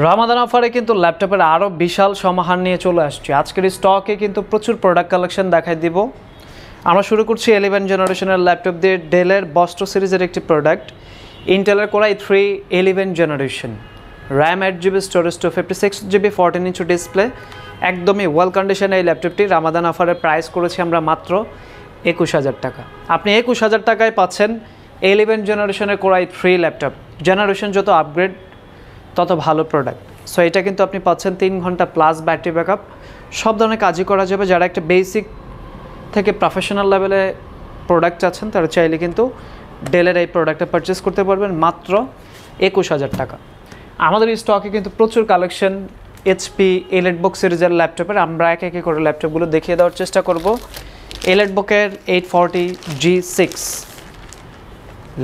রামাদান অফারে কিন্তু ল্যাপটপের আরও বিশাল সমাহার নিয়ে চলে আসছে। আজকের স্টকে কিন্তু প্রচুর প্রোডাক্ট কালেকশন দেখাই দিব। আমরা শুরু করছি 11 জেনারেশনের ল্যাপটপ দিয়ে। ডেলের বস্টো সিরিজের একটি প্রোডাক্ট, ইন্টেলের core i 3 11 generation, RAM 8GB, storage 256GB, 14 inch display, একদমই ওয়েল কন্ডিশনে এই ল্যাপটপটি রামাদান অফারের প্রাইস করেছি আমরা মাত্র 21,000 টাকা। আপনি 21,000 টাকায় পাচ্ছেন 11 জেনারেশনের কোরাই 3 ল্যাপটপ। জেনারেশন যত আপগ্রেড তত ভালো প্রোডাক্ট। সো এটা কিন্তু আপনি পাচ্ছেন 3 ঘন্টা প্লাস ব্যাটারি ব্যাকআপ, সব ধরনের কাজই করা যাবে। যারা একটা বেসিক থেকে প্রফেশনাল লেভেলে প্রোডাক্ট চাচ্ছেন তারা চাইলে কিন্তু ডেলের এই প্রোডাক্টটা পারচেস করতে পারবেন মাত্র 21,000 টাকা। আমাদের এই স্টকে কিন্তু প্রচুর কালেকশন এইচপি এলিটবুক সিরিজের ল্যাপটপের। আমরা একে একে করে ল্যাপটপগুলো দেখিয়ে দেওয়ার চেষ্টা করব। এলিটবুকের 840G6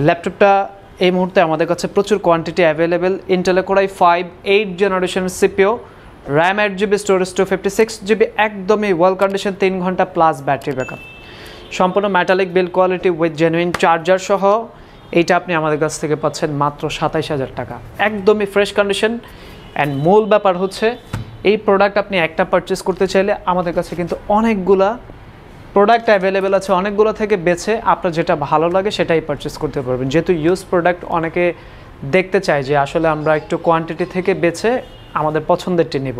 ল্যাপটপটা এই মুহূর্তে আমাদের কাছে প্রচুর কোয়ান্টিটি অ্যাভেলেবেল। ইন্টেলের কোরাই 5 8 জেনারেশনের CPU, RAM 8GB, storage 256GB, একদমই ওয়েল কন্ডিশন, 3 ঘন্টা প্লাস ব্যাটারি ব্যাকআপ, সম্পূর্ণ metallic build quality with genuine charger সহ এইটা আপনি আমাদের কাছ থেকে পাচ্ছেন মাত্র 27,000 টাকা, একদমই ফ্রেশ কন্ডিশন। অ্যান্ড মূল ব্যাপার হচ্ছে এই প্রোডাক্ট আপনি একটা পারচেস করতে চাইলে আমাদের কাছে কিন্তু অনেকগুলা প্রোডাক্ট অ্যাভেলেবেল আছে, অনেকগুলো থেকে বেছে আপনার যেটা ভালো লাগে সেটাই পারচেস করতে পারবেন। যেহেতু ইউজ প্রোডাক্ট অনেকে দেখতে চায় যে আসলে আমরা একটু কোয়ান্টিটি থেকে বেছে আমাদের পছন্দেরটি নেব,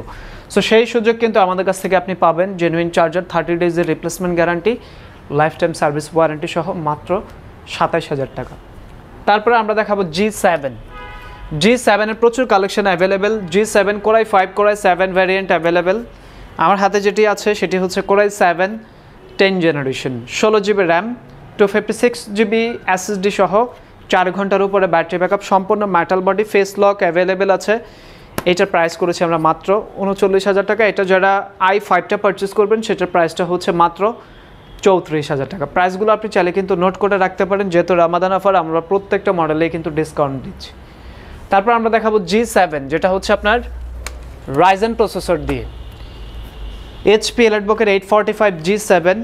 সো সেই সুযোগ কিন্তু আমাদের কাছ থেকে আপনি পাবেন। জেনুইন চার্জার, 30 ডেজের replacement guarantee, lifetime service warranty সহ মাত্র 27,000 টাকা। তারপরে আমরা দেখাবো G7 প্রচুর collection available. G7 core i 5 core i 7 variant available. আমার হাতে যেটি আছে সেটি হচ্ছে core i 7 10 generation, 16GB RAM, 256GB SSD সহ 4 ঘন্টার উপরে ব্যাটারি ব্যাকআপ, সম্পূর্ণ metal body, face lock available আছে। এটার প্রাইস করেছি আমরা মাত্র 39,000 টাকা। এটা যারা i5টা পারচেস করবেন সেটার প্রাইসটা হচ্ছে মাত্র 34,000 টাকা। প্রাইসগুলো আপনি চাইলে কিন্তু নোট করে রাখতে পারেন, যেহেতু রামাদান অফার আমরা প্রত্যেকটা মডেলেই কিন্তু ডিসকাউন্ট দিচ্ছি। তারপর আমরা দেখাবো G7, যেটা হচ্ছে আপনার রাইজেন প্রসেসর দিয়ে। এইচপি এলিটবুকের 845G7,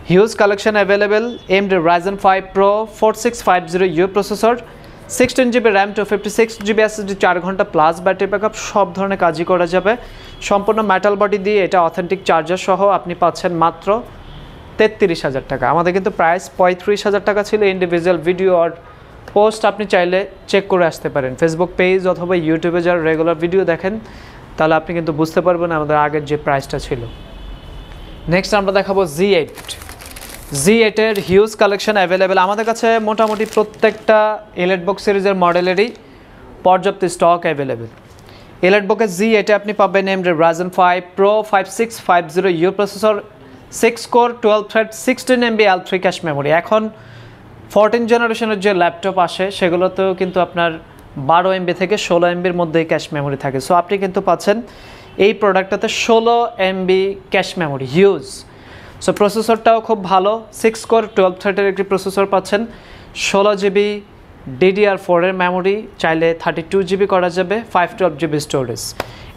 huge collection available. AMD Ryzen 5 Pro 4650U processor, 16GB RAM, 256GB SSD, 4 ঘন্টা প্লাস ব্যাটারি ব্যাকআপ, সব ধরনের কাজই করা যাবে। সম্পূর্ণ মেটাল বডি দিয়ে, এটা অথেন্টিক চার্জার সহ আপনি পাচ্ছেন মাত্র 33,000 টাকা। আমাদের কিন্তু প্রাইস 35,000 টাকা ছিল। ইন্ডিভিজুয়াল ভিডিও আর পোস্ট আপনি চাইলে চেক করে আসতে পারেন ফেসবুক পেজ অথবা ইউটিউবে যারা রেগুলার ভিডিও দেখেন, তাহলে আপনি কিন্তু বুঝতে পারবেন আমাদের আগের যে প্রাইসটা ছিল। নেক্সট আমরা দেখাবো Z8 হিউজ কালেকশন অ্যাভেলেবেল। আমাদের কাছে মোটামুটি প্রত্যেকটা এলিটবুক সিরিজের মডেলেরই পর্যাপ্ত স্টক অ্যাভেলেবেল। এলিটবুকের Z8 আপনি পাবেন AMD Ryzen 5 Pro 5650U processor, 6 core 12 thread, 16MB L3 cache memory. এখন 14 জেনারেশনের যে ল্যাপটপ আসে সেগুলোতেও কিন্তু আপনার 12MB থেকে 16MBর মধ্যেই ক্যাশ মেমোরি থাকে। সো আপনি কিন্তু পাচ্ছেন এই প্রোডাক্টটাতে 16MB cache memory, huge. So প্রসেসরটাও খুব ভালো, 6 কোর 12 থ্রেডের একটি প্রসেসর পাচ্ছেন, 16GB DDR4 এর মেমোরি, চাইলে 32GB করা যাবে, 512GB স্টোরেজ।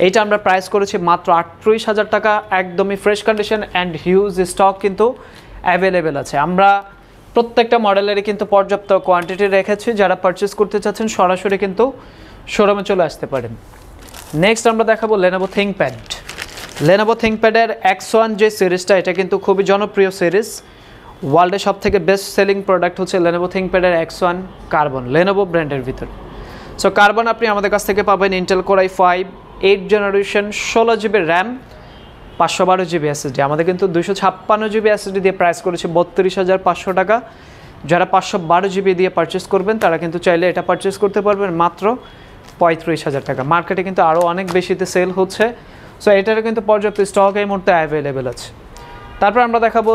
এইটা আমরা প্রাইস করেছি মাত্র 38,000 টাকা, একদমই fresh condition and huge stock কিন্তু অ্যাভেলেবেল আছে। আমরা প্রত্যেকটা মডেলেরই কিন্তু পর্যাপ্ত কোয়ান্টিটি রেখেছি। যারা পারচেস করতে চাচ্ছেন সরাসরি কিন্তু শোরুমে চলে আসতে পারেন। নেক্সট আমরা দেখাবো Lenovo ThinkPad-এর X1 যে সিরিজটা, এটা কিন্তু খুবই জনপ্রিয় সিরিজ। ওয়ার্ল্ডের সব থেকে বেস্ট সেলিং প্রোডাক্ট হচ্ছে Lenovo ThinkPad-এর X1 কার্বন, Lenovo ব্র্যান্ডের ভিতর। সো কার্বন আপনি আমাদের কাছ থেকে পাবেন Intel core i 5 8 generation, 16GB RAM, 512GB SSD। আমাদের কিন্তু 256GB SSD দিয়ে প্রাইস করেছে 32,500 টাকা। যারা 512GB দিয়ে পারচেস করবেন তারা কিন্তু চাইলে এটা পারচেস করতে পারবেন মাত্র 35,000 টাকা। মার্কেটে কিন্তু আরও অনেক বেশিতে সেল হচ্ছে। সো এটারও কিন্তু পর্যাপ্ত স্টক এই মুহূর্তে অ্যাভেলেবেল আছে। তারপর আমরা দেখাবো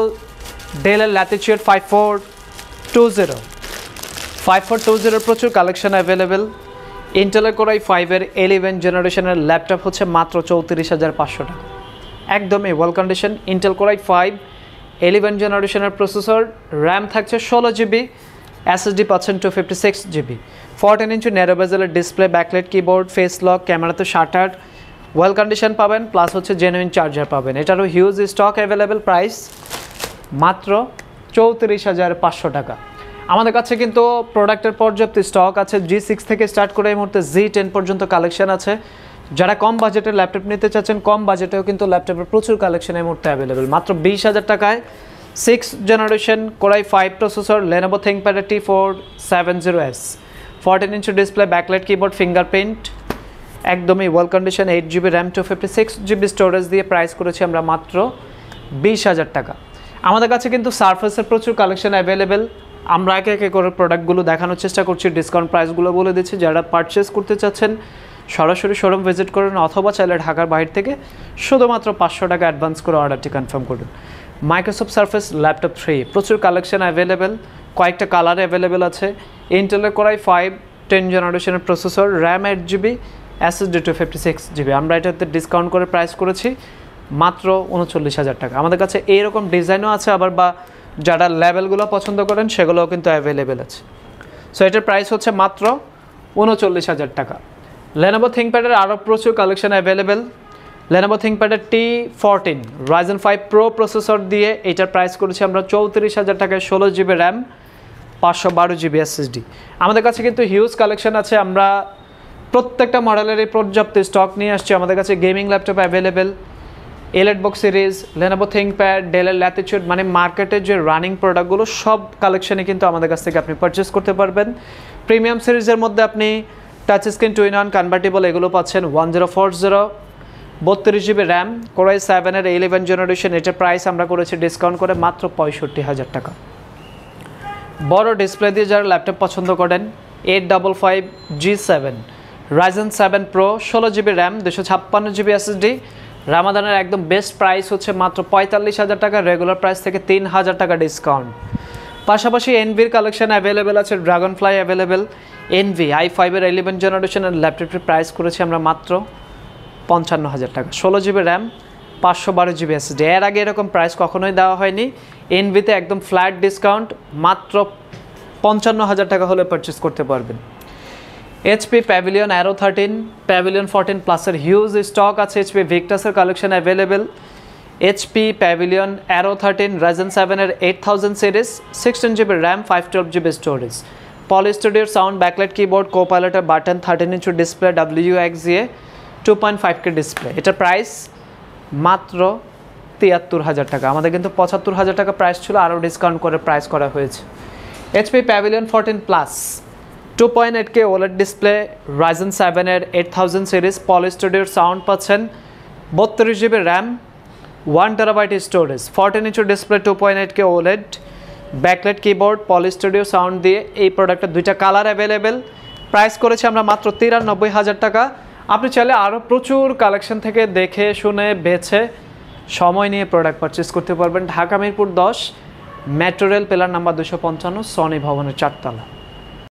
ডেলের ল্যাটিচিউড 5420 প্রচুর কালেকশন অ্যাভেলেবেল। ইন্টেলের কোরাই 5-এর 11 জেনারেশনের ল্যাপটপ হচ্ছে মাত্র 34,500 টাকা, একদমই ওয়েল কন্ডিশন। ইন্টেল কোরাই 5 11 জেনারেশনের প্রসেসর, র্যাম থাকছে 16GB, SSD পাচ্ছেন 256GB, 14 ইঞ্চি ন্যারো বেজেলের display, backlight keyboard, face lock, ক্যামেরাতে শাটার, ওয়েল কন্ডিশন পাবেন, প্লাস হচ্ছে জেনুইন চার্জার পাবেন। এটারও হিউজ স্টক অ্যাভেলেবেল, প্রাইস মাত্র 34,500 টাকা। আমাদের কাছে কিন্তু প্রোডাক্টের পর্যাপ্ত স্টক আছে। G6 থেকে স্টার্ট করে এই মুহূর্তে G10 পর্যন্ত কালেকশন আছে। যারা কম বাজেটের ল্যাপটপ নিতে চাচ্ছেন, কম বাজেটেও কিন্তু ল্যাপটপের প্রচুর কালেকশন এই মুহূর্তে অ্যাভেলেবেল। মাত্র 20,000 টাকায় 6th generation Core i5 processor, Lenovo ThinkPad T470S, 14-inch display, backlight keyboard, fingerprint, একদমই well condition, 8GB RAM 256GB storage দিয়ে প্রাইস করেছি আমরা মাত্র 20,000 টাকা। আমাদের কাছে কিন্তু সারফেসের প্রচুর কালেকশন অ্যাভেলেবেল। আমরা একে একে করে প্রোডাক্টগুলো দেখানোর চেষ্টা করছি, ডিসকাউন্ট প্রাইসগুলো বলে দিচ্ছি। যারা পারচেস করতে চাচ্ছেন সরাসরি শোরুম ভিজিট করুন, অথবা চাইলে ঢাকার বাইরে থেকে শুধুমাত্র 500 টাকা অ্যাডভান্স করে অর্ডারটি কনফার্ম করুন। মাইক্রোসফট সারফেস ল্যাপটপ 3 প্রচুর কালেকশন অ্যাভেলেবেল, কয়েকটা কালার অ্যাভেলেবেল আছে। ইন্টেলের Core i5 10 জেনারেশনের processor, RAM 8GB, SSD 256GB। আমরা এটাতে ডিসকাউন্ট করে প্রাইস করেছি মাত্র 39,000 টাকা। আমাদের কাছে এইরকম ডিজাইনও আছে, আবার বা যারা লেভেলগুলো পছন্দ করেন সেগুলোও কিন্তু অ্যাভেলেবেল আছে। সো এটার প্রাইস হচ্ছে মাত্র 39,000 টাকা। Lenovo ThinkPad আরও প্রচুর collection available. Lenovo ThinkPad T14 Ryzen 5 Pro processor দিয়ে এটার প্রাইস করেছি আমরা 34,000 টাকায়, 16GB র্যাম, 512GB SSD। আমাদের কাছে কিন্তু হিউজ কালেকশন আছে। আমরা প্রত্যেকটা মডেলেরই পর্যাপ্ত স্টক নিয়ে আসছি। আমাদের কাছে gaming laptop available, EliteBook series, Lenovo ThinkPad, Dell Latitude, মানে মার্কেটের যে রানিং প্রোডাক্টগুলো সব কালেকশানে কিন্তু আমাদের কাছ থেকে আপনি পারচেস করতে পারবেন। প্রিমিয়াম সিরিজের মধ্যে আপনি টাচ স্ক্রিন 2-in-1 কনভার্টেবল এগুলো পাচ্ছেন 1040, 32GB RAM, Core i7 11 generation. এটার প্রাইস আমরা করেছি ডিসকাউন্ট করে মাত্র 65,000 টাকা। বড় ডিসপ্লে দিয়ে যারা ল্যাপটপ পছন্দ করেন, 855 G7 Ryzen 7 Pro, 16GB RAM, 256GB SSD। রামাদানের একদম বেস্ট প্রাইস হচ্ছে মাত্র 45,000 টাকা, রেগুলার প্রাইস থেকে 3,000 টাকা ডিসকাউন্ট। পাশাপাশি এনভির কালেকশন অ্যাভেলেবেল আছে, ড্রাগনফ্লাই অ্যাভেলেবেল। এনভি i5 11 জেনারেশনের ল্যাপটপটির প্রাইস করেছি আমরা মাত্র 55,000 টাকা, 16GB র্যাম, 512GB SSD। এর আগে এরকম প্রাইস কখনোই দেওয়া হয়নি। এনভিতে একদম ফ্ল্যাট ডিসকাউন্ট, মাত্র 55,000 টাকা হলে পারচেস করতে পারবেন। HP Pavilion Aero 13, Pavilion 14 প্লাসের হিউজ স্টক আছে। HP Victusের collection available. HP Pavilion Aero 13 Ryzen 7 8000 সিরিজ, 16GB RAM, 512GB storage, Poly Studio sound, backlight keyboard, কোপাইলটের button, 13-inch display, WXGA 2.5K display. এটার প্রাইস মাত্র 73,000 টাকা। আমাদের কিন্তু 75,000 টাকা প্রাইস ছিল, আরও ডিসকাউন্ট করে প্রাইস করা হয়েছে। HP Pavilion 14 plus 2.8K OLED display, Ryzen 7 8000 series, Poly Studio sound পাচ্ছেন, 32GB RAM, 1TB storage, 14-inch display, 2.8K OLED, backlight keyboard, Poly Studio sound দিয়ে এই প্রোডাক্টের দুইটা কালার অ্যাভেলেবেল। প্রাইস করেছি আমরা মাত্র 93,000 টাকা। আপনি চাইলে আরও প্রচুর কালেকশন থেকে দেখে শুনে বেছে সময় নিয়ে প্রোডাক্ট পারচেস করতে পারবেন। Dhaka Mirpur 10, metro rail, pillar number 255, Sony ভবনের 4 তলা।